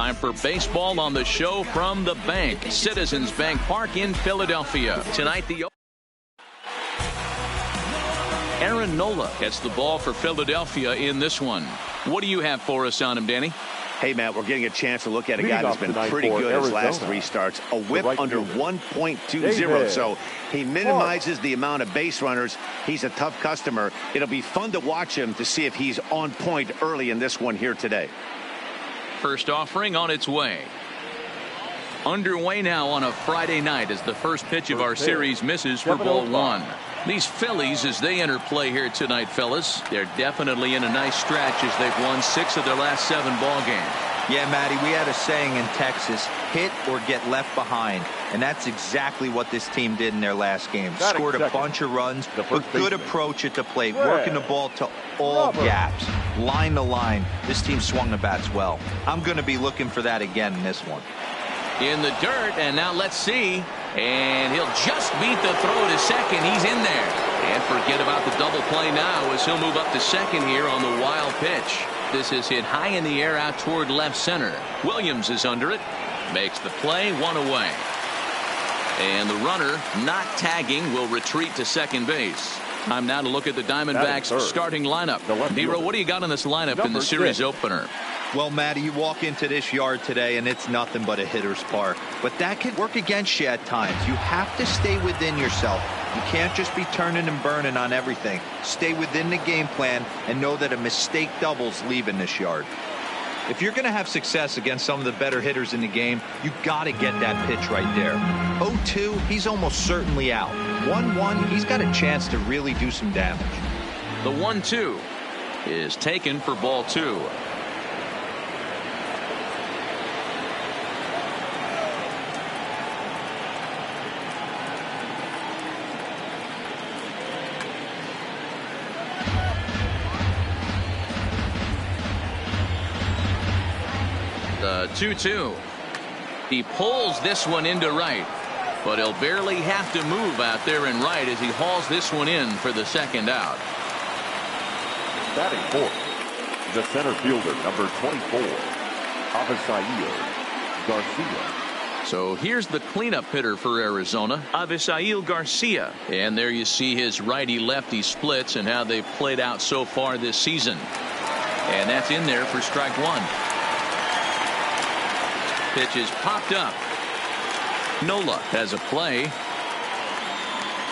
Time for baseball on the show from the bank. Citizens Bank Park in Philadelphia. Tonight, the Aaron Nola gets the ball for Philadelphia in this one. What do you have for us on him, Danny? Hey, Matt, we're getting a chance to look at a guy that's been pretty good his last 3 starts. A whip under 1.20, so he minimizes the amount of base runners. He's a tough customer. It'll be fun to watch him to see if he's on point early in this one here today. First offering on its way. Underway now on a Friday night as the first pitch of our series misses for ball 1. These Phillies, as they enter play here tonight, fellas, they're definitely in a nice stretch as they've won 6 of their last 7 ball games. Yeah, Matty, we had a saying in Texas, hit or get left behind. And that's exactly what this team did in their last game. Scored a bunch of runs, but good approach at the plate, working the ball to all gaps, line to line. This team swung the bats well. I'm going to be looking for that again in this one. In the dirt, and now let's see. And he'll just beat the throw to second. He's in there. And forget about the double play now as he'll move up to second here on the wild pitch. This is hit high in the air out toward left center. Williams is under it. Makes the play, 1 away. And the runner, not tagging, will retreat to second base. Time now to look at the Diamondbacks starting lineup. Nero, what do you got in this lineup in the series opener? Well, Matty, you walk into this yard today and it's nothing but a hitter's park. But that can work against you at times. You have to stay within yourself. You can't just be turning and burning on everything. Stay within the game plan and know that a mistake doubles leaving this yard. If you're going to have success against some of the better hitters in the game, you got to get that pitch right there. 0-2, he's almost certainly out. 1-1, he's got a chance to really do some damage. The 1-2 is taken for ball 2. The 2-2. He pulls this one into right, but he'll barely have to move out there in right as he hauls this one in for the second out. Batting fourth, the center fielder, number 24, Avisail Garcia. So here's the cleanup hitter for Arizona, Avisail Garcia. And there you see his righty-lefty splits and how they've played out so far this season. And that's in there for strike 1. Pitch is popped up. Nola has a play.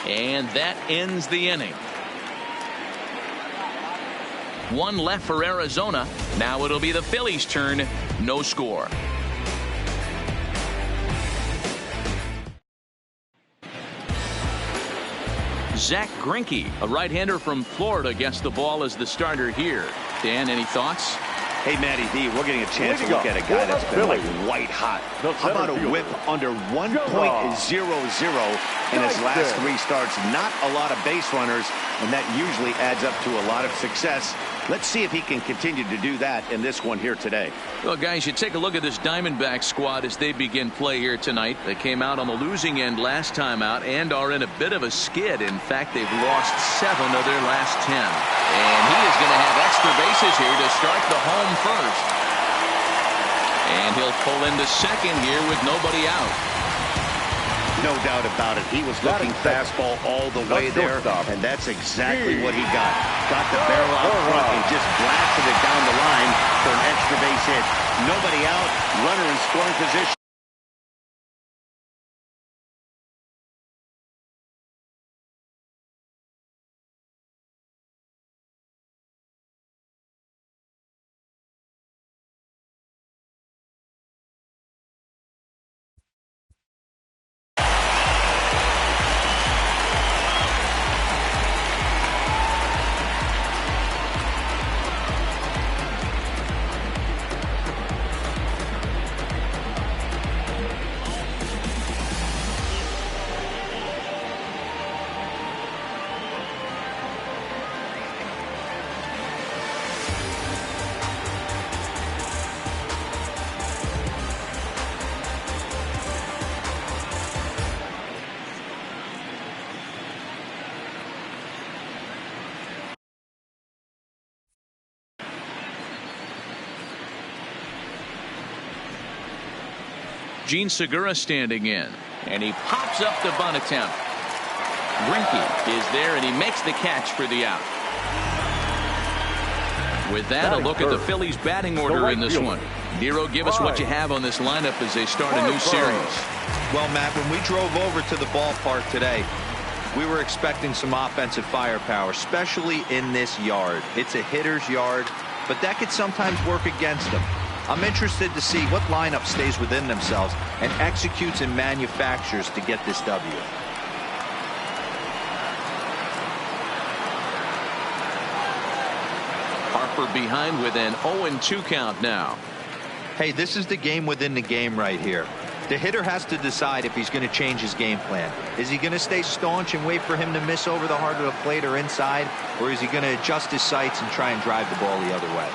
And that ends the inning. 1 left for Arizona. Now it'll be the Phillies' turn. No score. Zach Greinke, a right-hander from Florida, gets the ball as the starter here. Dan, any thoughts? Hey, Matty D, we're getting a chance to look at a guy that's been like white hot. How about a whip under 1.00 in his last 3 starts? Not a lot of base runners, and that usually adds up to a lot of success. Let's see if he can continue to do that in this one here today. Well, guys, you take a look at this Diamondback squad as they begin play here tonight. They came out on the losing end last time out and are in a bit of a skid. In fact, they've lost 7 of their last 10. And he is going to have extra bases here to start the home first. And he'll pull into second here with nobody out. No doubt about it. He was looking fastball all the way there, and that's exactly what he got. Got the barrel out front and just blasted it down the line for an extra base hit. Nobody out, runner in scoring position. Gene Segura standing in. And he pops up the bunt attempt. Greinke is there, and he makes the catch for the out. With that, a look at the Phillies' batting order in this one. Nero, give us what you have on this lineup as they start a new series. Well, Matt, when we drove over to the ballpark today, we were expecting some offensive firepower, especially in this yard. It's a hitter's yard, but that could sometimes work against them. I'm interested to see what lineup stays within themselves and executes and manufactures to get this W. Harper behind with an 0-2 count now. Hey, this is the game within the game right here. The hitter has to decide if he's going to change his game plan. Is he going to stay staunch and wait for him to miss over the heart of the plate or inside, or is he going to adjust his sights and try and drive the ball the other way?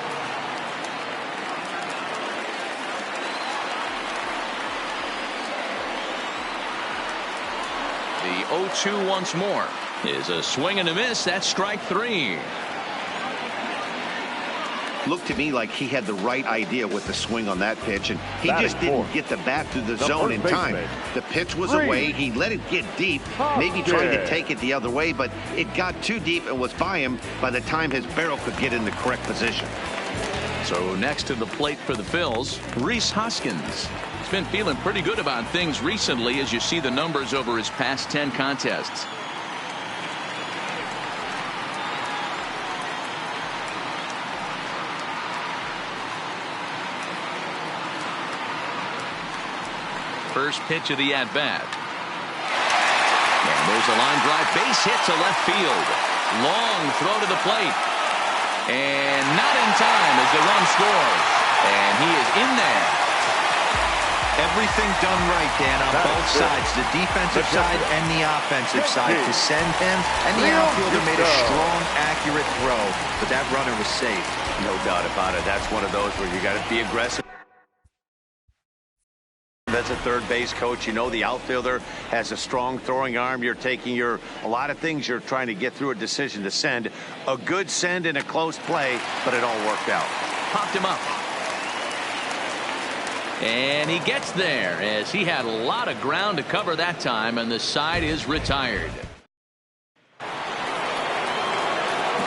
The 0-2 once more is a swing and a miss. That's strike 3. Looked to me like he had the right idea with the swing on that pitch, and he just didn't get the bat through the zone in time. The pitch was away. He let it get deep, maybe trying to take it the other way, but it got too deep and was by him by the time his barrel could get in the correct position. So next to the plate for the Phils, Rhys Hoskins. He's been feeling pretty good about things recently as you see the numbers over his past 10 contests. First pitch of the at-bat. And there's a line drive, base hit to left field. Long throw to the plate. And not in time as the run scores. And he is in there. Everything done right, Dan, on both sides, the defensive side and the offensive side, to send him, and the outfielder made a strong, accurate throw, but that runner was safe. No doubt about it. That's one of those where you got to be aggressive. That's a third base coach. You know the outfielder has a strong throwing arm. You're taking a lot of things you're trying to get through a decision to send. A good send in a close play, but it all worked out. Popped him up. And he gets there as he had a lot of ground to cover that time, and the side is retired.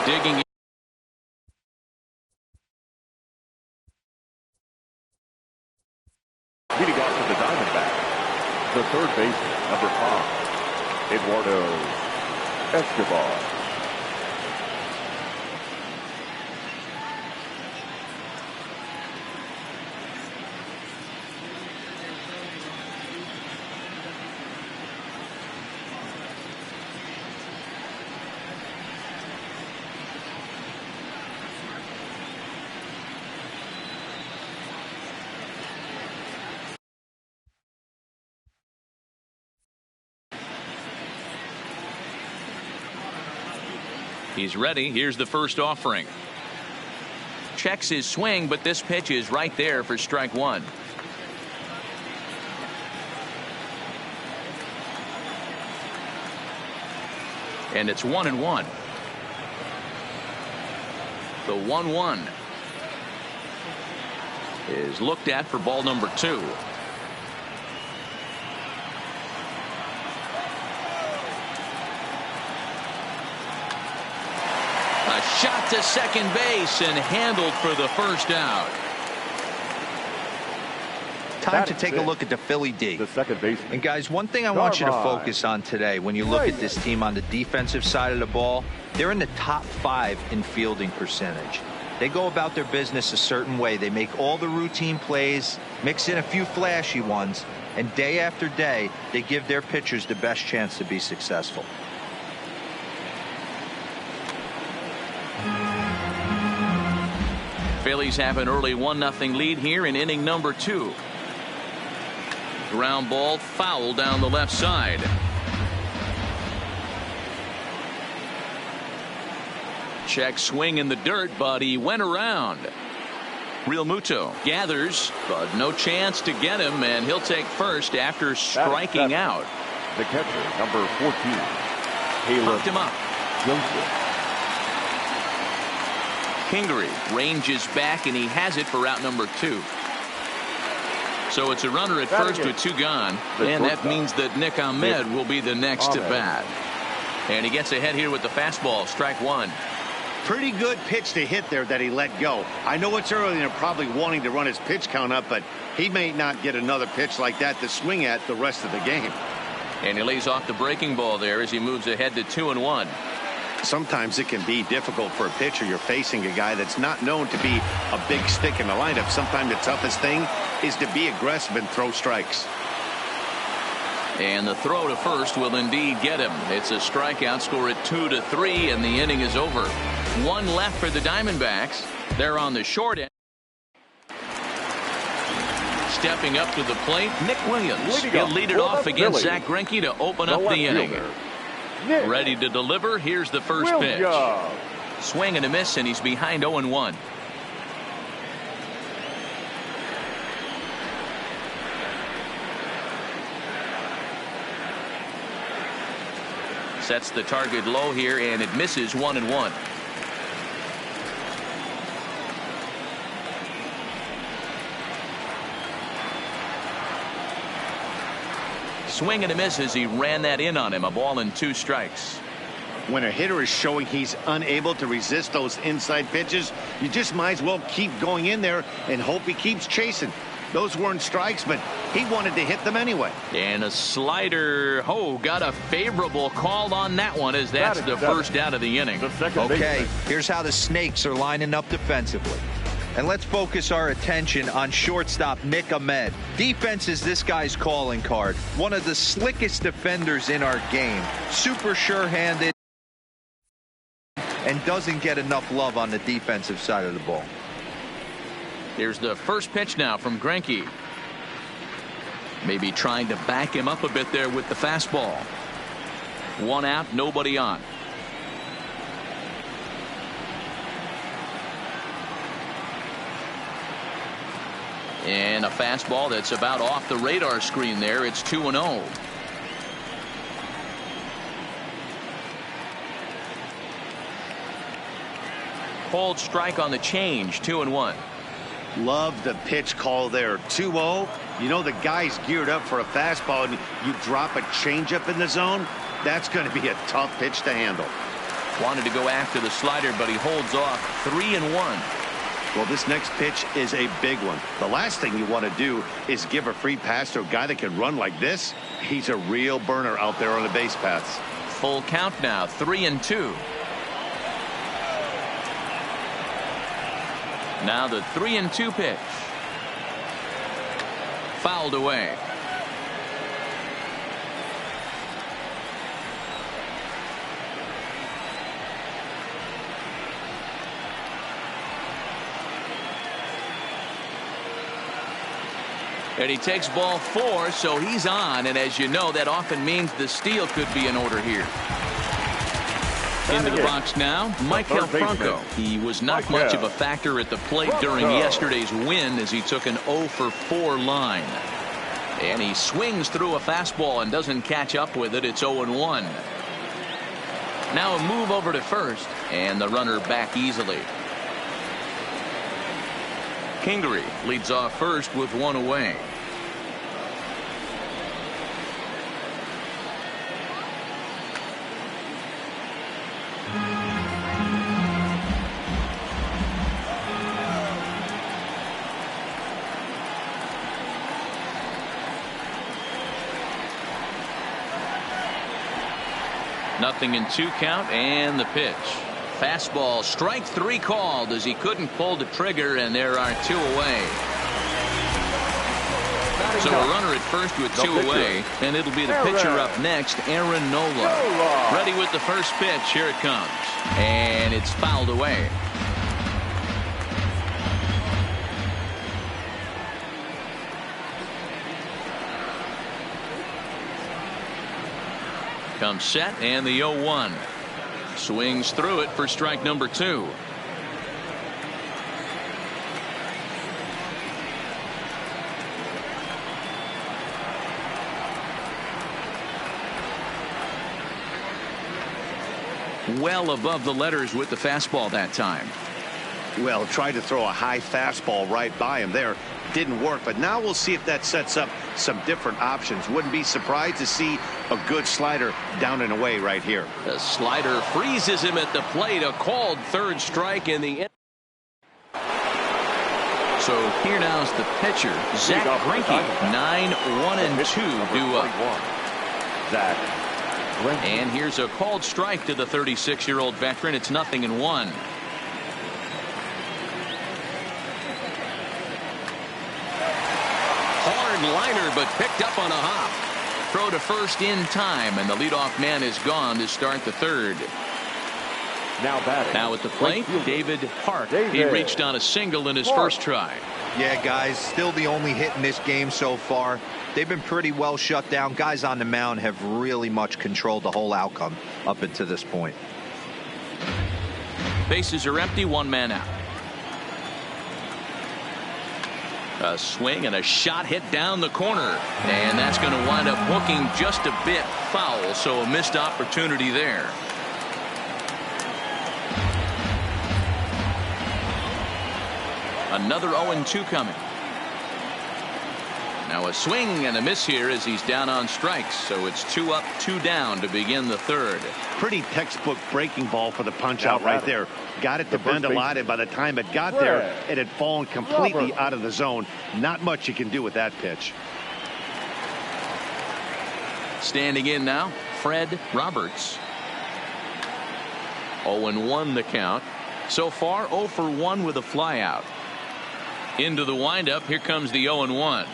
Digging in. Leading off to the Diamondback, the third baseman, number 5, Eduardo Escobar. He's ready. Here's the first offering. Checks his swing, but this pitch is right there for strike 1. And it's 1-1. The 1-1 is looked at for ball number 2. A shot to second base and handled for the first out. Time to take a look at the Philly D. The second baseman. And guys, one thing I want you to focus on today when you look at this team on the defensive side of the ball, they're in the top 5 in fielding percentage. They go about their business a certain way. They make all the routine plays, mix in a few flashy ones, and day after day, they give their pitchers the best chance to be successful. Phillies have an early 1-0 lead here in inning number 2. Ground ball foul down the left side. Check swing in the dirt, but he went around. Real Muto gathers, but no chance to get him, and he'll take first after striking out. The catcher, number 14, Caleb Popped him up. Joseph. Kingery ranges back, and he has it for out number 2. So it's a runner at first with 2 gone, and that means that Nick Ahmed will be the next to bat. And he gets ahead here with the fastball, strike 1. Pretty good pitch to hit there that he let go. I know it's early and they're probably wanting to run his pitch count up, but he may not get another pitch like that to swing at the rest of the game. And he lays off the breaking ball there as he moves ahead to 2-1. Sometimes it can be difficult for a pitcher. You're facing a guy that's not known to be a big stick in the lineup. Sometimes the toughest thing is to be aggressive and throw strikes. And the throw to first will indeed get him. It's a strikeout, score at 2-3, and the inning is over. 1 left for the Diamondbacks. They're on the short end. Stepping up to the plate, Nick Williams. He'll lead it off against Zach Greinke to open up the inning. Ready to deliver. Here's the first pitch. Swing and a miss, and he's behind 0-1. Sets the target low here, and it misses 1-1. Swing and a miss as he ran that in on him. A ball and 2 strikes. When a hitter is showing he's unable to resist those inside pitches, you just might as well keep going in there and hope he keeps chasing. Those weren't strikes, but he wanted to hit them anyway. And a slider. Oh, got a favorable call on that one, as that's the first out of the inning. Okay, here's how the Snakes are lining up defensively. And let's focus our attention on shortstop Nick Ahmed. Defense is this guy's calling card. One of the slickest defenders in our game. Super sure-handed and doesn't get enough love on the defensive side of the ball. Here's the first pitch now from Greinke. Maybe trying to back him up a bit there with the fastball. 1 out, nobody on. And a fastball that's about off the radar screen there. It's 2-0. Cold strike on the change. 2-1. Love the pitch call there. 2-0. You know the guy's geared up for a fastball, and you drop a changeup in the zone. That's going to be a tough pitch to handle. Wanted to go after the slider, but he holds off. 3-1. Well, this next pitch is a big one. The last thing you want to do is give a free pass to a guy that can run like this. He's a real burner out there on the base paths. Full count now. 3-2. Now the 3-2 pitch. Fouled away. And he takes ball 4, so he's on. And as you know, that often means the steal could be in order here. Into the box now, Maikel Franco. He was not much of a factor at the plate during yesterday's win as he took an 0-for-4 line. And he swings through a fastball and doesn't catch up with it. It's 0-1. Now a move over to first, and the runner back easily. Kingery leads off first with 1 away. Nothing in 2 count, and the pitch. Fastball, strike 3 called as he couldn't pull the trigger, and there are 2 away. So a runner at first with 2 away, and it'll be the pitcher up next, Aaron Nola. Ready with the first pitch. Here it comes, and it's fouled away. Comes set, and the 0-1. Swings through it for strike number 2. Well above the letters with the fastball that time. Well, tried to throw a high fastball right by him there. didn't work. But now we'll see if that sets up some different options. Wouldn't be surprised to see a good slider down and away right here. The slider freezes him at the plate. A called third strike in the end. So here now's the pitcher, Zach Greinke. 9-1-2 due up. Zach Greinke. And here's a called strike to the 36-year-old veteran. It's 0-1. Hard liner, but picked up on a hop. Throw to first in time, and the leadoff man is gone to start the third. Now at the plate, David Hart. He reached on a single in his first try. Yeah, guys, still the only hit in this game so far. They've been pretty well shut down. Guys on the mound have really much controlled the whole outcome up until this point. Bases are empty, one man out. A swing and a shot hit down the corner, and that's going to wind up hooking just a bit foul, so a missed opportunity there. Another 0-2 coming. Now a swing and a miss here as he's down on strikes, so it's 2 up, 2 down to begin the third. Pretty textbook breaking ball for the punch out right there. Got it to bend a lot, and by the time it got there, it had fallen completely out of the zone. Not much you can do with that pitch. Standing in now, Fred Roberts. 0-1 the count. So far 0 for 1 with a flyout. Into the windup. Here comes the 0-1.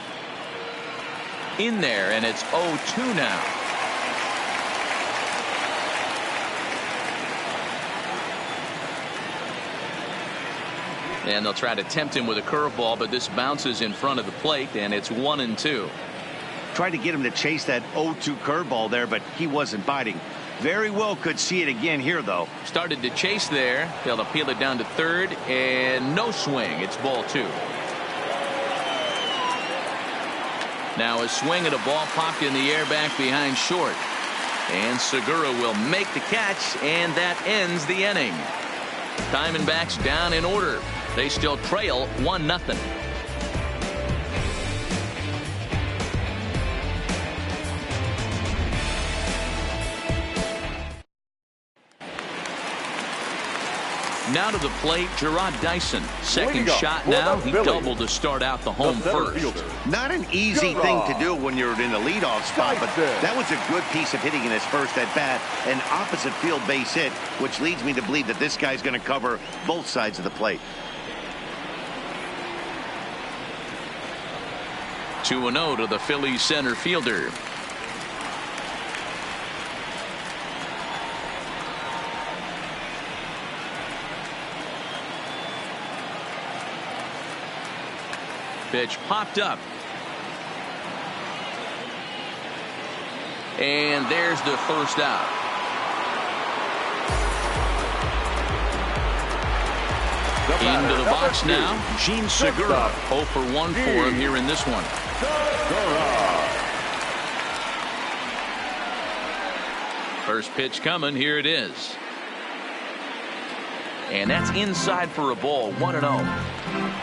In there, and it's 0-2 now. And they'll try to tempt him with a curveball, but this bounces in front of the plate, and it's 1-2. Tried to get him to chase that 0-2 curveball there, but he wasn't biting. Very well could see it again here, though. Started to chase there. They'll appeal it down to third, and no swing. It's ball 2. Now a swing at a ball popped in the air back behind short. And Segura will make the catch, and that ends the inning. Diamondbacks down in order. They still trail 1-0. Now to the plate, Gerard Dyson. Second shot now. He doubled to start out the home first. Not an easy thing to do when you're in the leadoff spot, but that was a good piece of hitting in his first at bat. An opposite field base hit, which leads me to believe that this guy's going to cover both sides of the plate. 2-0 to the Phillies center fielder. Pitch popped up. And there's the first out. Into the box now, Gene Segura. 0 for 1 for him here in this one. First pitch coming. Here it is. And that's inside for a ball. 1-0.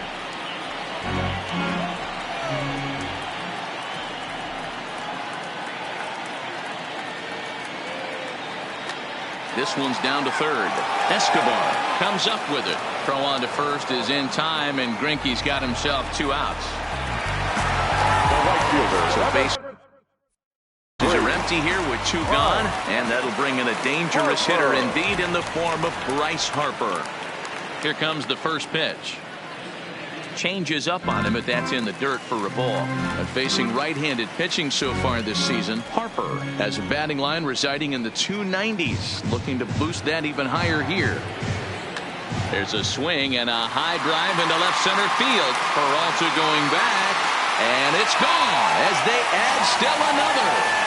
This one's down to third. Escobar comes up with it. Throw on to first is in time, and Greinke's got himself 2 outs. So bases are empty here with 2 gone, and that'll bring in a dangerous hitter indeed in the form of Bryce Harper. Here comes the first pitch. Changes up on him, but that's in the dirt for a ball. But facing right-handed pitching so far this season, Harper has a batting line residing in the 290s, looking to boost that even higher here. There's a swing and a high drive into left center field. Peralta going back, and it's gone as they add still another.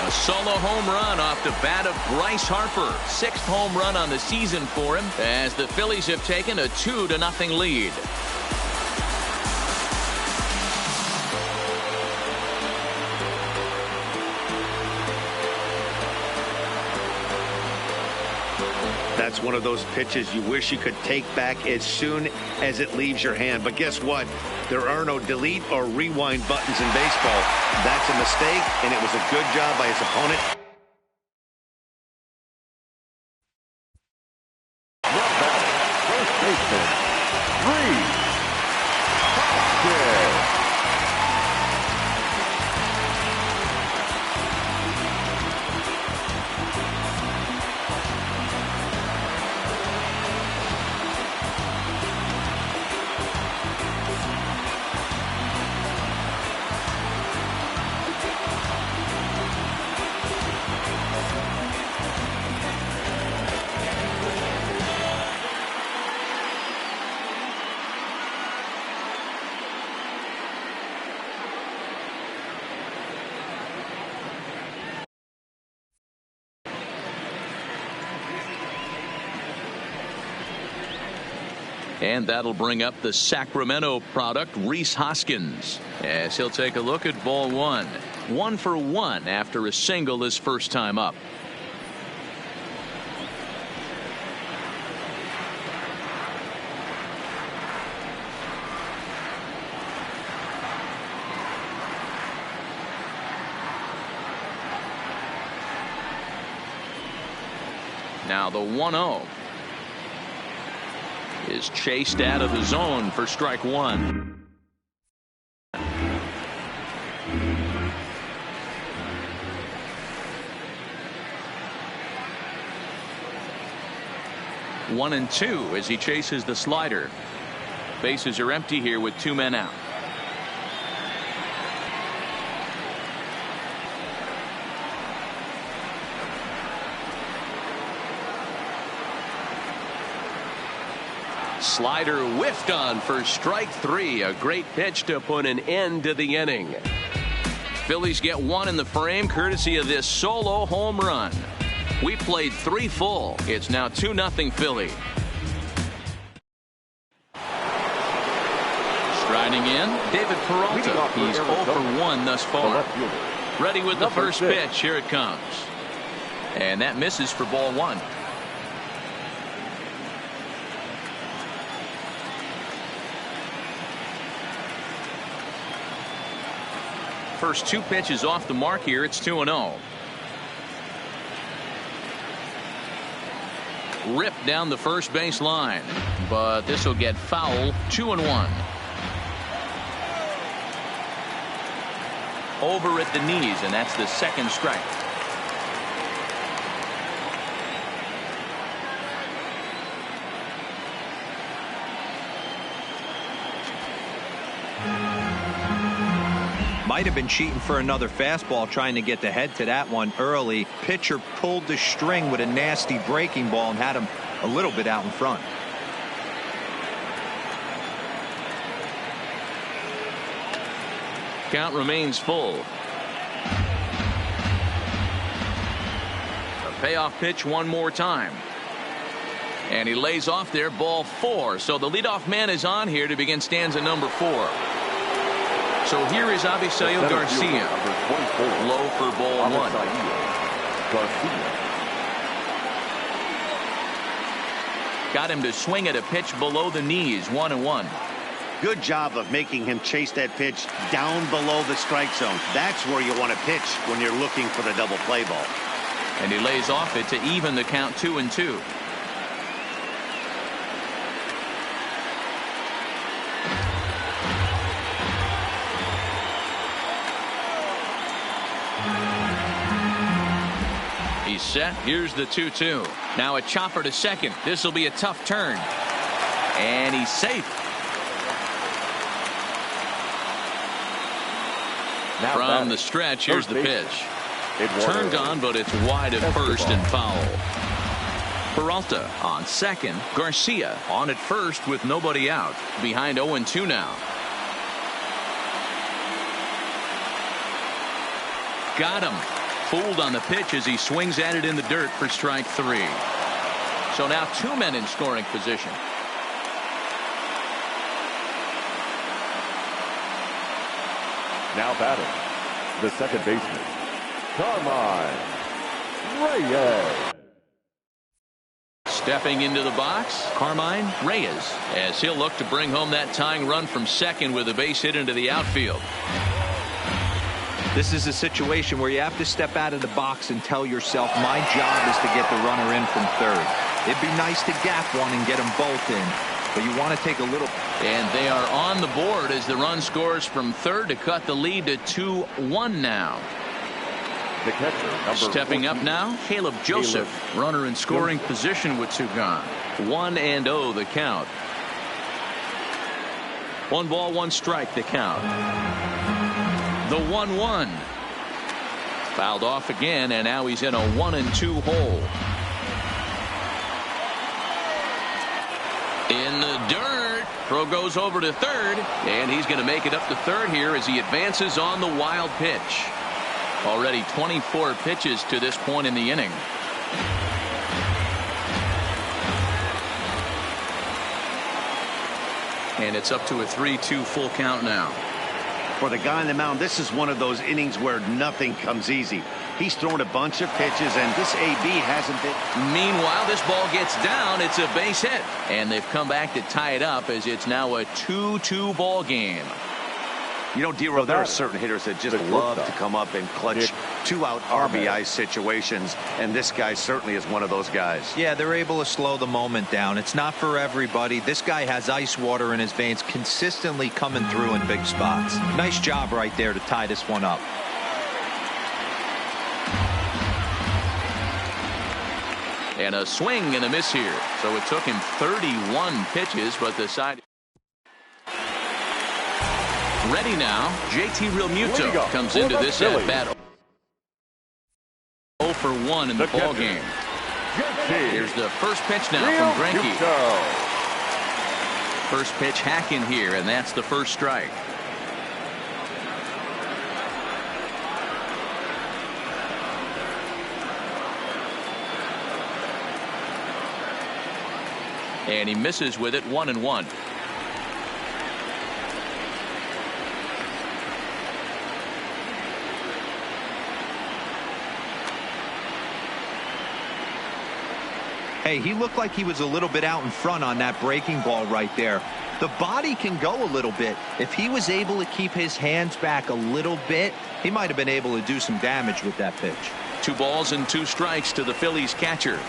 A solo home run off the bat of Bryce Harper. 6th home run on the season for him as the Phillies have taken a 2-0 lead. That's one of those pitches you wish you could take back as soon as it leaves your hand. But guess what? There are no delete or rewind buttons in baseball. That's a mistake, and it was a good job by his opponent. First baseman, 3. And that'll bring up the Sacramento product, Rhys Hoskins, as he'll take a look at ball one. 1 for 1 after a single his first time up. Now the 1-0 is chased out of the zone for strike one. One and two as he chases the slider. Bases are empty here with 2 men out. Slider whiffed on for strike 3. A great pitch to put an end to the inning. Phillies get 1 in the frame courtesy of this solo home run. We played 3 full. It's now 2-0 Philly. Striding in, David Peralta. He's 0 for 1 thus far. Ready with the first pitch. Here it comes. And that misses for ball 1. First 2 pitches off the mark here. It's 2-0. Ripped down the first base line, but this will get foul. 2-1. Over at the knees, and that's the second strike. Might have been cheating for another fastball, trying to get the head to that one early. Pitcher pulled the string with a nasty breaking ball and had him a little bit out in front. Count remains full. A payoff pitch one more time. And he lays off there, ball 4. So the leadoff man is on here to begin stanza number 4. So here is Avisail Garcia. Low for ball 1. Got him to swing at a pitch below the knees. 1-1. Good job of making him chase that pitch down below the strike zone. That's where you want to pitch when you're looking for the double play ball. And he lays off it to even the count 2-2. He's set. Here's the 2-2. Now a chopper to second. This will be a tough turn. And he's safe. Now from the stretch, here's the pitch. Turned on, but it's wide at first and foul. Peralta on second. Garcia on at first with nobody out. Behind 0-2 now. Got him. Fooled on the pitch as he swings at it in the dirt for strike 3. So now 2 men in scoring position. Now batting, the second baseman, Carmine Reyes. Stepping into the box, Carmine Reyes, as he'll look to bring home that tying run from second with a base hit into the outfield. This is a situation where you have to step out of the box and tell yourself, my job is to get the runner in from third. It'd be nice to gap one and get them both in, but you want to take a little. And they are on the board as the run scores from third to cut the lead to 2-1 now. The catcher, stepping up now, Caleb Joseph, runner in scoring position with 2 gone. 1-0 the count. 1 ball, 1 strike the count. The 1-1. Fouled off again, and now he's in a 1-2 hole. In the dirt. Throw goes over to third, and he's going to make it up to third here as he advances on the wild pitch. Already 24 pitches to this point in the inning. And it's up to a 3-2 full count now. For the guy on the mound, this is one of those innings where nothing comes easy. He's thrown a bunch of pitches, and this AB hasn't been. Meanwhile, this ball gets down. It's a base hit. And they've come back to tie it up as it's now a 2-2 ball game. You know, D-Row, there are certain hitters that just love to come up and clutch 2-out RBI situations, and this guy certainly is one of those guys. Yeah, they're able to slow the moment down. It's not for everybody. This guy has ice water in his veins, consistently coming through in big spots. Nice job right there to tie this one up. And a swing and a miss here. So it took him 31 pitches, but the side. Ready now, JT Realmuto comes into this at bat. 0 for 1 in the ball game. Here's the first pitch now from Greinke. First pitch hacking here, and that's the first strike. And he misses with it, 1-1. Hey, he looked like he was a little bit out in front on that breaking ball right there. The body can go a little bit. If he was able to keep his hands back a little bit, he might have been able to do some damage with that pitch. 2 balls and 2 strikes to the Phillies catcher.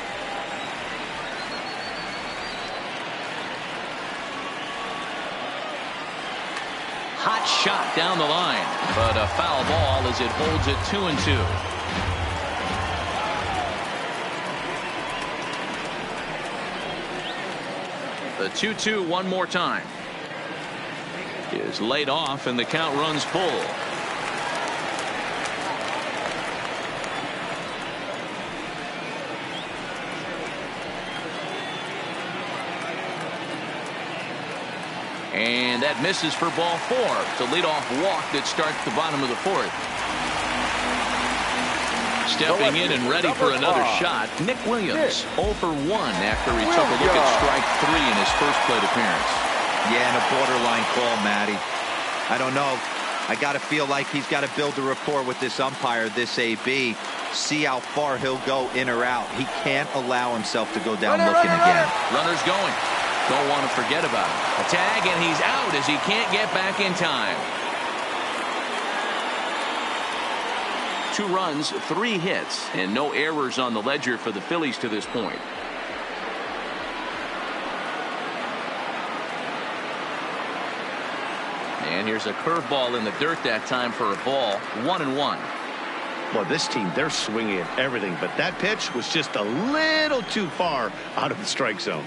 Hot shot down the line, but a foul ball as it holds it 2-2. The 2-2 one more time is laid off, and the count runs full. And that misses for ball 4. It's a leadoff walk that starts the bottom of the 4th. Stepping in and ready for another shot, Nick Williams, 0 for 1 after he took a look at strike 3 in his first plate appearance. Yeah, and a borderline call, Matty. I don't know. I got to feel like he's got to build a rapport with this umpire, this AB, see how far he'll go in or out. He can't allow himself to go down looking again. Runners going. Don't want to forget about him. A tag, and he's out as he can't get back in time. 2 runs, 3 hits, and no errors on the ledger for the Phillies to this point. And here's a curveball in the dirt that time for a ball. 1-1. Well, this team, they're swinging at everything, but that pitch was just a little too far out of the strike zone.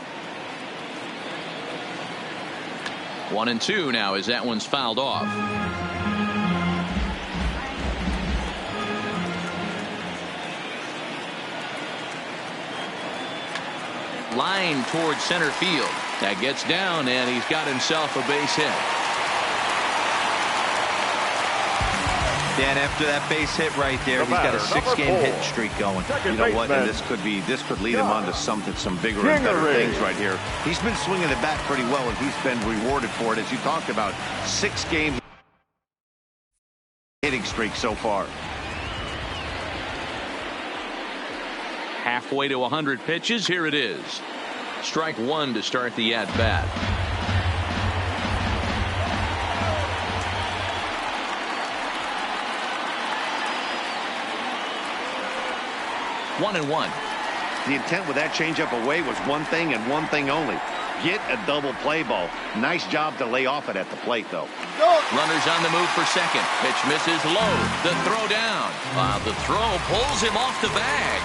1-2 now as that one's fouled off. Line towards center field. That gets down, and he's got himself a base hit. Dan, after that base hit right there, he's got a 6-game hit streak going. You know what? And this could lead him on to some bigger and better things right here. He's been swinging the bat pretty well, and he's been rewarded for it, as you talked about. 6-game hitting streak so far. Halfway to 100 pitches. Here it is. Strike one to start the at-bat. 1-1. The intent with that changeup away was one thing and one thing only. Get a double play ball. Nice job to lay off it at the plate, though. Runners on the move for second. Pitch misses low. The throw down. The throw pulls him off the bag.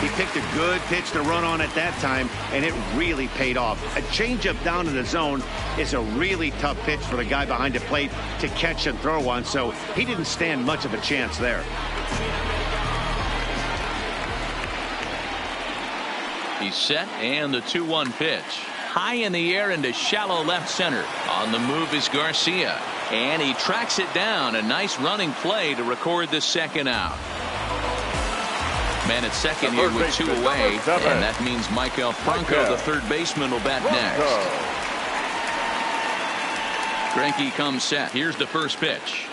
He picked a good pitch to run on at that time, and it really paid off. A changeup down in the zone is a really tough pitch for the guy behind the plate to catch and throw on, so he didn't stand much of a chance there. He's set, and the 2-1 pitch. High in the air into shallow left center. On the move is Garcia, and he tracks it down. A nice running play to record the second out. Man at second here with 2 away, and that means Michael Franco, the third baseman, will bat next. Greinke comes set. Here's the first pitch.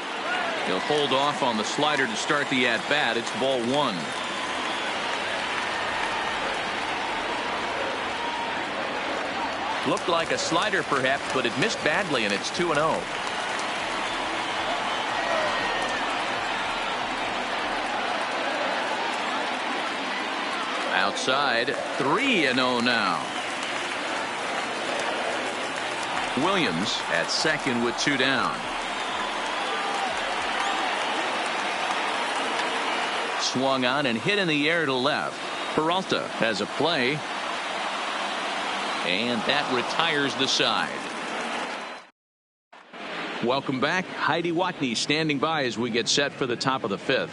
He'll hold off on the slider to start the at-bat. It's ball 1. Looked like a slider perhaps, but it missed badly, and it's 2-0. Outside, 3-0 now. Williams at second with 2 down. Swung on and hit in the air to left. Peralta has a play. And that retires the side. Welcome back. Heidi Watney standing by as we get set for the top of the 5th.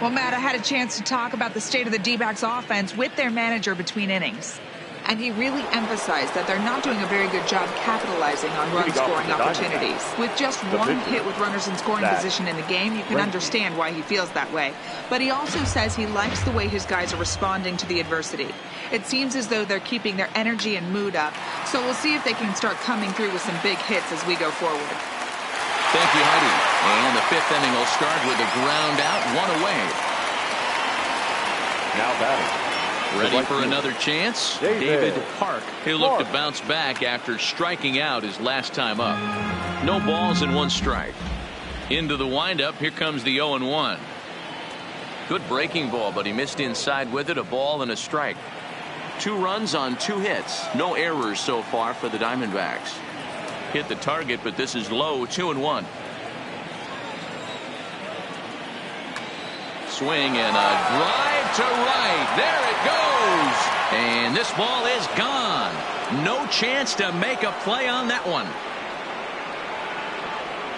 Well, Matt, I had a chance to talk about the state of the D-backs offense with their manager between innings. And he really emphasized that they're not doing a very good job capitalizing on run-scoring opportunities. With just one hit with runners in scoring position in the game, you can understand why he feels that way. But he also says he likes the way his guys are responding to the adversity. It seems as though they're keeping their energy and mood up. So we'll see if they can start coming through with some big hits as we go forward. Thank you, Heidi. And the 5th inning will start with a ground out, 1 away. Now batting. Ready for another chance? David Park. He'll look to bounce back after striking out his last time up. No balls and 1 strike. Into the windup. Here comes the 0-1. Good breaking ball, but he missed inside with it. A ball and a strike. 2 runs on 2 hits. No errors so far for the Diamondbacks. Hit the target, but this is low. 2-1. Swing and a drive to right. There it goes. And this ball is gone. No chance to make a play on that one.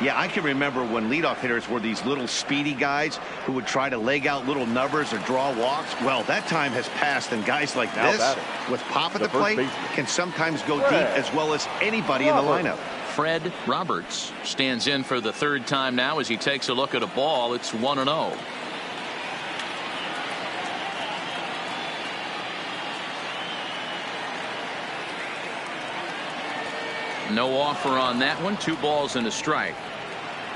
Yeah, I can remember when leadoff hitters were these little speedy guys who would try to leg out little numbers or draw walks. Well, that time has passed, and guys like this with pop at the plate can sometimes go deep as well as anybody in the lineup. Fred Roberts stands in for the 3rd time now as he takes a look at a ball. It's 1-0. No offer on that one. 2 balls and a strike.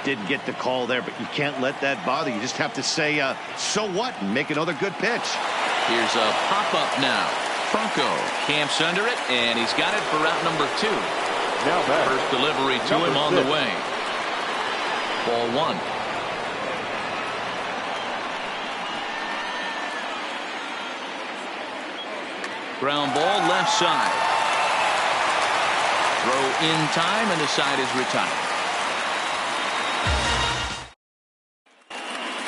Didn't get the call there, but you can't let that bother you. Just have to say, so what, and make another good pitch. Here's a pop-up now. Franco camps under it, and he's got it for route number 2. Now back. First delivery to him on the way. Ball 1. Ground ball left side. Throw in time, and the side is retired.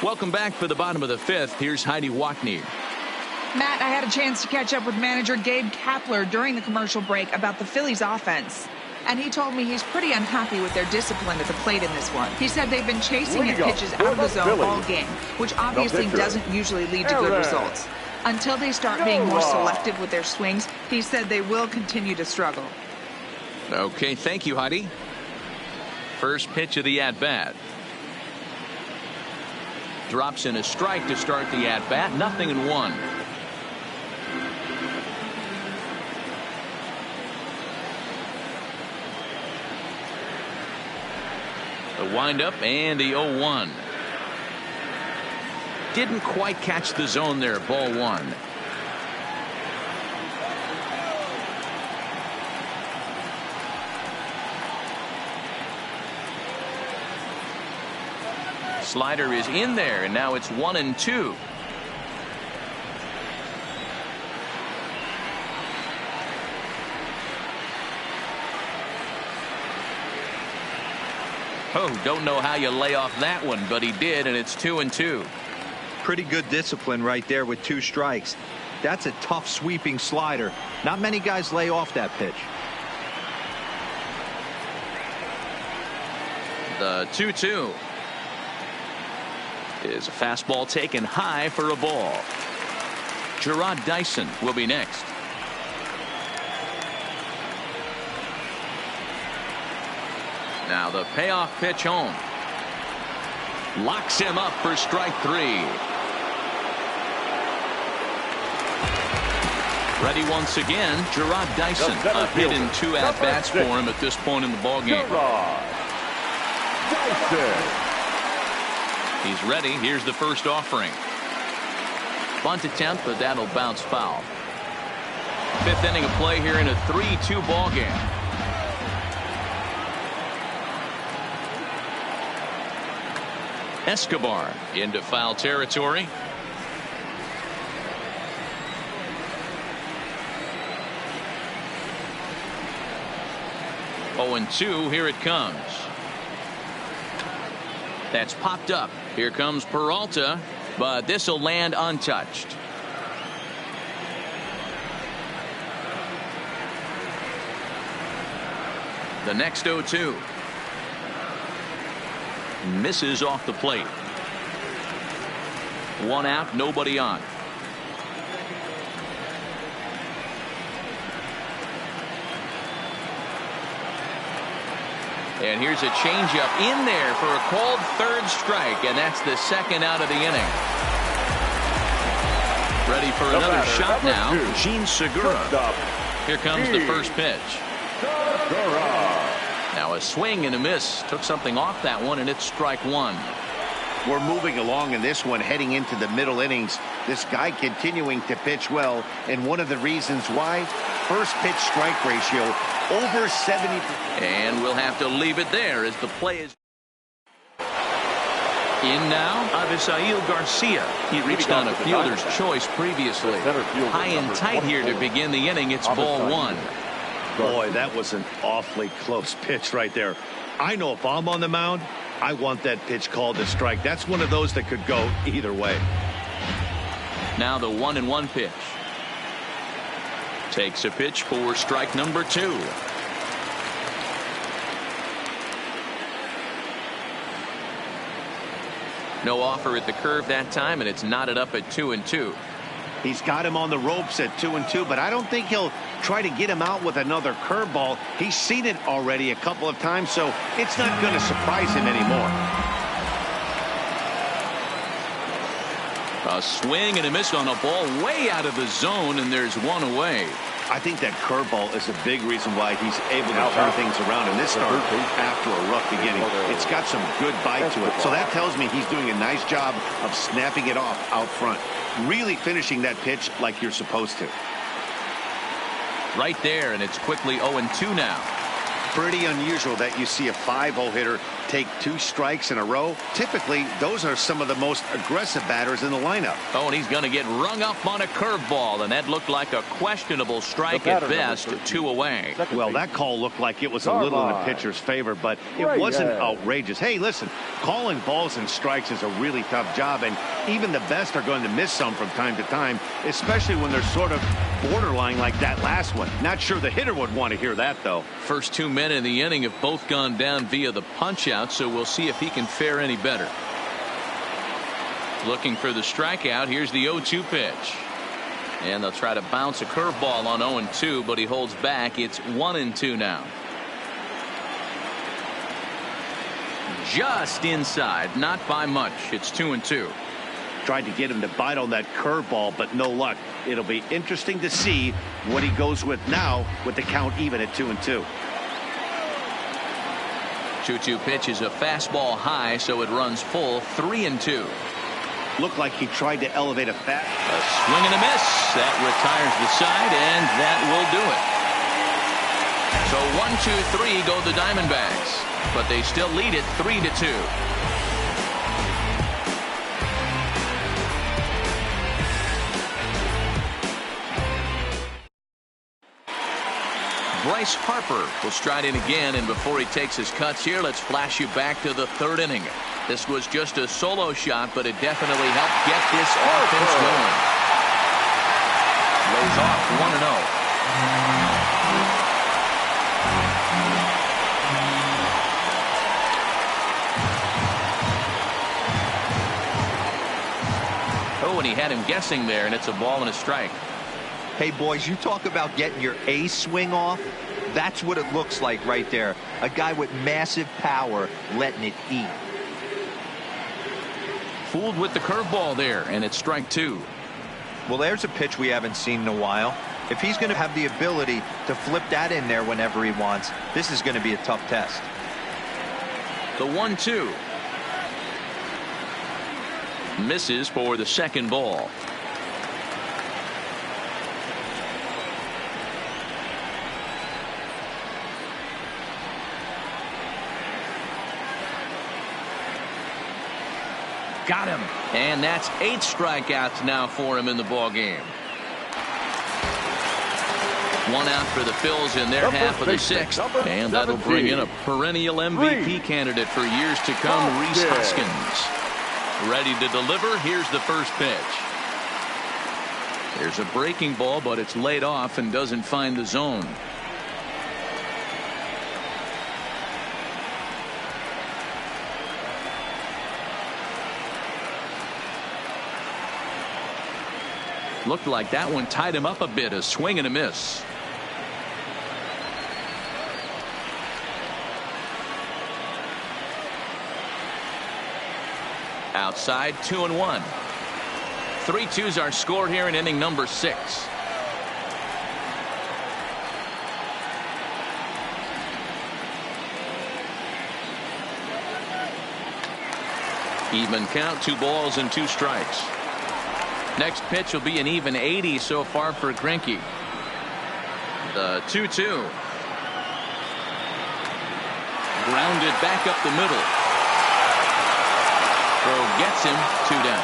Welcome back for the bottom of the 5th. Here's Heidi Watney. Matt, I had a chance to catch up with manager Gabe Kapler during the commercial break about the Phillies offense. And he told me he's pretty unhappy with their discipline at the plate in this one. He said they've been chasing at pitches out of the zone all game, which obviously doesn't usually lead to good results. Until they start being more selective with their swings, he said they will continue to struggle. Okay, thank you, Heidi. First pitch of the at-bat. Drops in a strike to start the at-bat. 0-1. The windup and the 0-1. Didn't quite catch the zone there. Ball 1. Slider is in there, and now it's 1-2. Oh, don't know how you lay off that one, but he did, and it's 2-2. Pretty good discipline right there with 2 strikes. That's a tough sweeping slider. Not many guys lay off that pitch. The 2-2 is a fastball taken high for a ball. Gerard Dyson will be next. Now the payoff pitch home. Locks him up for strike 3. Ready once again, Gerard Dyson. A hit in 2 at-bats for him at this point in the ballgame. He's ready. Here's the first offering. Bunt attempt, but that'll bounce foul. 5th inning of play here in a 3-2 ball game. Escobar into foul territory. Oh, and 2. Here it comes. That's popped up. Here comes Peralta, but this will land untouched. The next 0-2. Misses off the plate. 1 out, nobody on. And here's a changeup in there for a called 3rd strike, and that's the 2nd out of the inning. Ready for another shot now, Gene Segura. Here comes the first pitch. Now a swing and a miss. Took something off that one, and it's strike 1. We're moving along in this one, heading into the middle innings. This guy continuing to pitch well, and one of the reasons why, first pitch strike ratio over 70. And we'll have to leave it there as the play is in now. Avisail Garcia. He reached on a fielder's choice previously. High and tight here to begin the inning. It's ball 1. Boy, that was an awfully close pitch right there. I know if I'm on the mound, I want that pitch called a strike. That's one of those that could go either way. Now the 1-1 pitch. Takes a pitch for strike number 2. No offer at the curve that time, and it's knotted up at 2-2. He's got him on the ropes at 2-2, but I don't think he'll try to get him out with another curveball. He's seen it already a couple of times, so it's not going to surprise him anymore. A swing and a miss on a ball way out of the zone, and there's 1 away. I think that curveball is a big reason why he's able to turn things around in this start after a rough beginning. It's got some good bite to it, so that tells me he's doing a nice job of snapping it off out front. Really finishing that pitch like you're supposed to. Right there, and it's quickly 0-2 now. Pretty unusual that you see a 5-0 hitter take 2 strikes in a row. Typically, those are some of the most aggressive batters in the lineup. Oh, and he's going to get rung up on a curveball, and that looked like a questionable strike at best. 2 away. Well, that call looked like it was a little in the pitcher's favor, but it wasn't outrageous. Hey, listen, calling balls and strikes is a really tough job, and even the best are going to miss some from time to time, especially when they're sort of borderline like that last one. Not sure the hitter would want to hear that, though. First 2 men in the inning have both gone down via the punch-out, so we'll see if he can fare any better. Looking for the strikeout. Here's the 0-2 pitch. And they'll try to bounce a curveball on 0-2, but he holds back. It's 1-2 now. Just inside, not by much. It's 2-2. Tried to get him to bite on that curveball, but no luck. It'll be interesting to see what he goes with now with the count even at 2-2. 2-2 pitch is a fastball high, so it runs full. 3-2. Looked like he tried to elevate a fat. A swing and a miss. That retires the side, and that will do it. So 1-2-3 go the Diamondbacks, but they still lead it 3-2. Bryce Harper will stride in again, and before he takes his cuts here, let's flash you back to the third inning. This was just a solo shot, but it definitely helped get this offense going. Lays off 1-0. Oh, and he had him guessing there, and it's a ball and a strike. Hey, boys, you talk about getting your A swing off. That's what it looks like right there. A guy with massive power letting it eat. Fooled with the curveball there, and it's strike two. Well, there's a pitch we haven't seen in a while. If he's going to have the ability to flip that in there whenever he wants, this is going to be a tough test. The 1-2. Misses for the second ball. Got him. And that's 8 strikeouts now for him in the ball game. 1 out for the Phils in their half of the 6th. And that'll bring in a perennial MVP candidate for years to come, Rhys Hoskins. Ready to deliver. Here's the first pitch. There's a breaking ball, but it's laid off and doesn't find the zone. Looked like that one tied him up a bit. A swing and a miss. Outside, 2-1. 3-2's our score here in inning number 6. Even count, 2 balls and 2 strikes. Next pitch will be an even 80 so far for Greinke. The 2-2. Grounded back up the middle. Throw gets him, 2 down.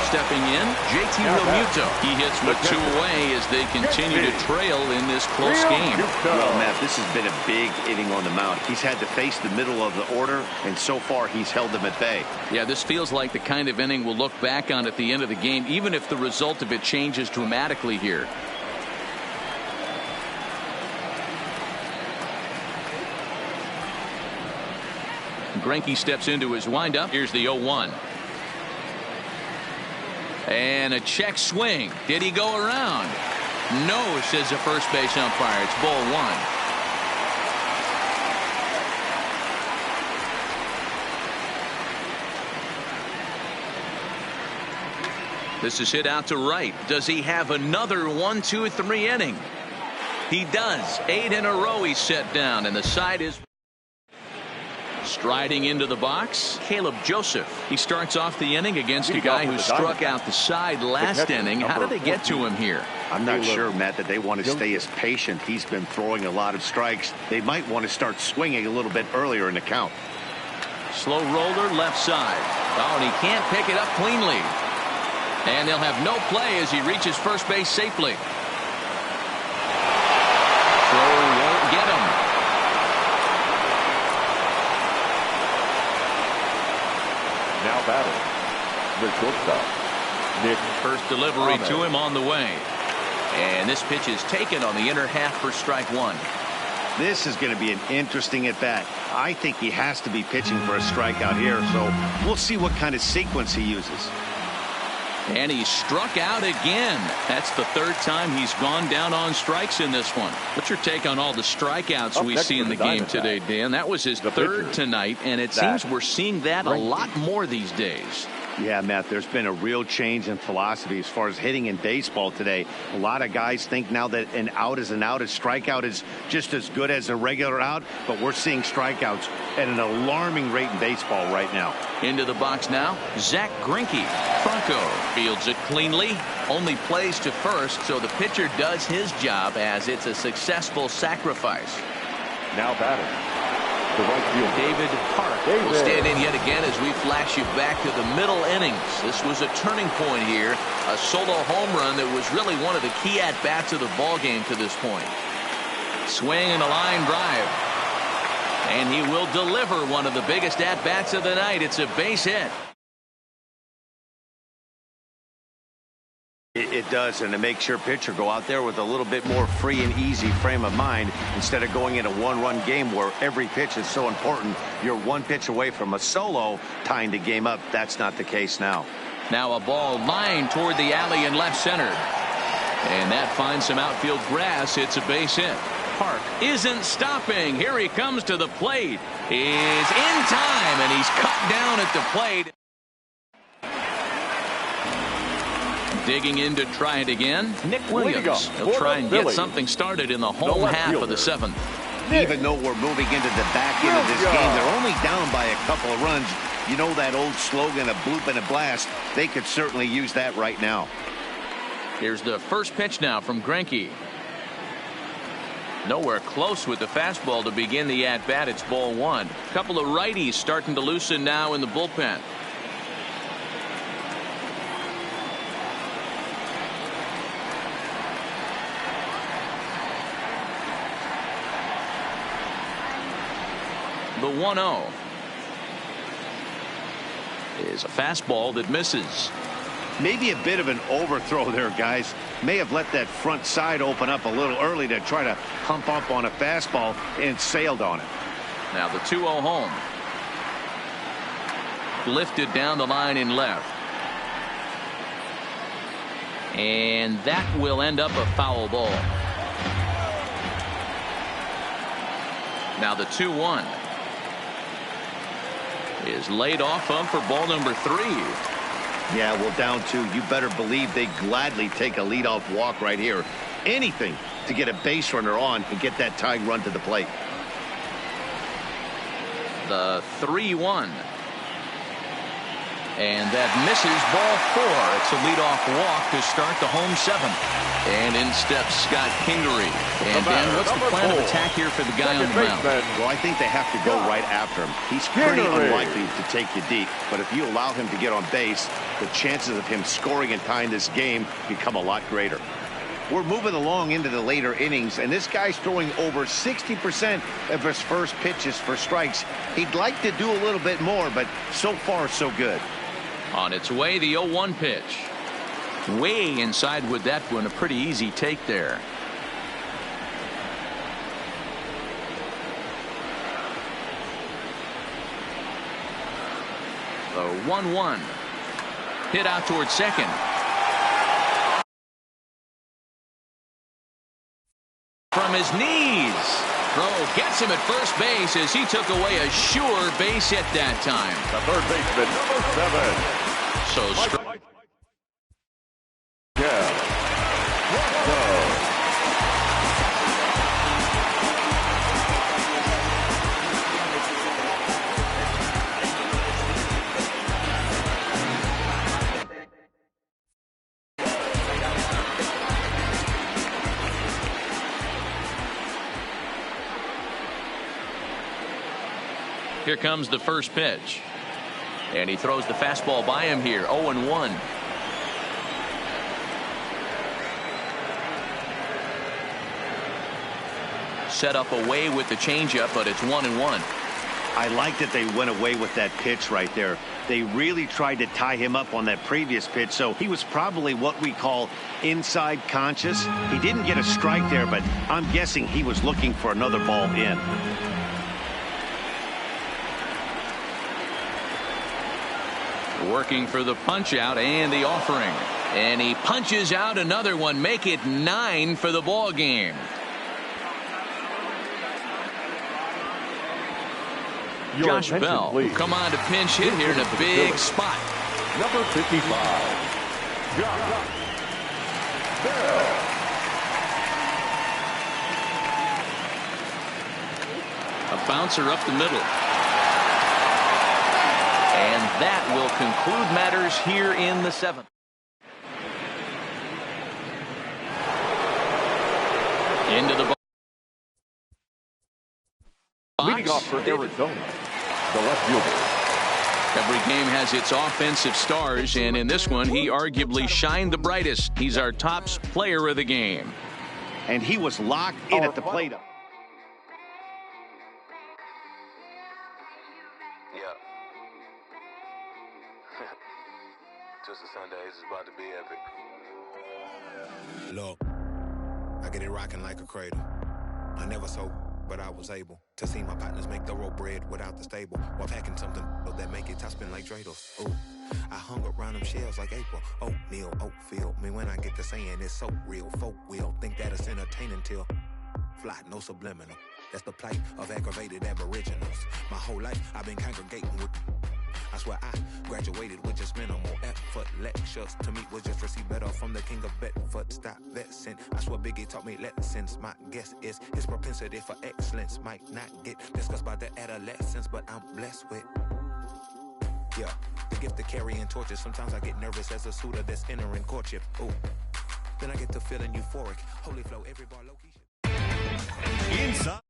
Stepping in, JT Realmuto. He hits with 2 away as they continue to trail in this close game. Well, Matt, this has been a big inning on the mound. He's had to face the middle of the order, and so far he's held them at bay. Yeah, this feels like the kind of inning we'll look back on at the end of the game, even if the result of it changes dramatically here. Greinke steps into his windup. Here's the 0-1. And a check swing. Did he go around? No, says the first base umpire. It's ball 1. This is hit out to right. Does he have another 1, 2, 3 inning? He does. 8 in a row he's set down, and the side is striding into the box. Caleb Joseph. He starts off the inning against a guy who struck out the side last inning. How did they get to him here? I'm not sure, Matt, that they want to stay as patient. He's been throwing a lot of strikes. They might want to start swinging a little bit earlier in the count. Slow roller left side. Oh, and he can't pick it up cleanly. And they'll have no play as he reaches first base safely. Throw won't get him. Now batting, the shortstop, Nick. First delivery to him on the way. And this pitch is taken on the inner half for strike 1. This is going to be an interesting at bat. I think he has to be pitching for a strikeout here, so we'll see what kind of sequence he uses. And he struck out again. That's the 3rd time he's gone down on strikes in this one. What's your take on all the strikeouts we see in the game today, Dan? That was his 3rd tonight, and it seems we're seeing that a lot more these days. Yeah, Matt, there's been a real change in philosophy as far as hitting in baseball today. A lot of guys think now that an out is an out. A strikeout is just as good as a regular out, but we're seeing strikeouts at an alarming rate in baseball right now. Into the box now, Zach Greinke. Franco fields it cleanly, only plays to first, so the pitcher does his job as it's a successful sacrifice. Now batting, The right fielder, David Park will stand in yet again as we flash you back to the middle innings. This was a turning point here. A solo home run that was really one of the key at-bats of the ball game to this point. Swing and a line drive. And he will deliver one of the biggest at-bats of the night. It's a base hit. It does, and it makes your pitcher go out there with a little bit more free and easy frame of mind instead of going in a one-run game where every pitch is so important. You're one pitch away from a solo tying the game up. That's not the case now. Now a ball lined toward the alley in left center. And that finds some outfield grass. It's a base hit. Park isn't stopping. Here he comes to the plate. Is in time, and he's cut down at the plate. Digging in to try it again, Nick Williams. He'll try and get something started in the home half of the seventh. Even though we're moving into the back end of this game, they're only down by a couple of runs. You know that old slogan, a bloop and a blast. They could certainly use that right now. Here's the first pitch now from Greinke. Nowhere close with the fastball to begin the at-bat. It's ball one. A couple of righties starting to loosen now in the bullpen. The 1-0 is a fastball that misses. Maybe a bit of an overthrow there, guys. May have let that front side open up a little early to try to hump up on a fastball and sailed on it. Now the 2-0 home. Lifted down the line in left. And that will end up a foul ball. Now the 2-1 is laid off of for ball number 3. Yeah, well, down 2. You better believe they gladly take a leadoff walk right here. Anything to get a base runner on and get that tying run to the plate. The 3-1. And that misses ball 4. It's a leadoff walk to start the home 7th. And in steps Scott Kingery. And Dan, what's the plan of attack here for the guy on the mound? Well, I think they have to go right after him. He's pretty unlikely to take you deep, but if you allow him to get on base, the chances of him scoring and tying this game become a lot greater. We're moving along into the later innings, and this guy's throwing over 60% of his first pitches for strikes. He'd like to do a little bit more, but so far so good. On its way, the 0-1 pitch. Way inside with that one. A pretty easy take there. The 1-1. Hit out towards second. From his knees. Throw gets him at first base as he took away a sure base hit that time. The third baseman, number 7. So here comes the first pitch. And he throws the fastball by him here. 0-1. Set up away with the changeup, but it's 1-1. I like that they went away with that pitch right there. They really tried to tie him up on that previous pitch, so he was probably what we call inside conscious. He didn't get a strike there, but I'm guessing he was looking for another ball in. Working for the punch out and the offering. And he punches out another one. Make it 9 for the ball game. Josh Bell will come on to pinch hit here in a big spot. Number 55. Josh Bell. A bouncer up the middle. And that will conclude matters here in the 7th. Into the Leading off for Arizona, the left fielder. Every game has its offensive stars, and in this one, he arguably shined the brightest. He's our top player of the game. And he was locked in at the plate. Yeah. Twisted Sundays is about to be epic. Look, I get it rocking like a cradle. I never sold, but I was able to see my partners make the road bread without the stable while packing something that make it top spin like dreidels. Ooh, I hung around them shells like April. Oatmeal, Oatfield. Me when I get to saying it's so real. Folk will think that it's entertaining till fly, no subliminal. That's the plight of aggravated aboriginals. My whole life I've been congregating with. I swear I graduated with just minimal effort. Lectures to me was just receive better from the king of Bedford. Stop vexing. I swear Biggie taught me lessons. My guess is his propensity for excellence might not get discussed by the adolescents, but I'm blessed with. Yeah, the gift of carrying torches. Sometimes I get nervous as a suitor that's entering courtship. Ooh, then I get to feeling euphoric. Holy flow, every bar low key. Inside.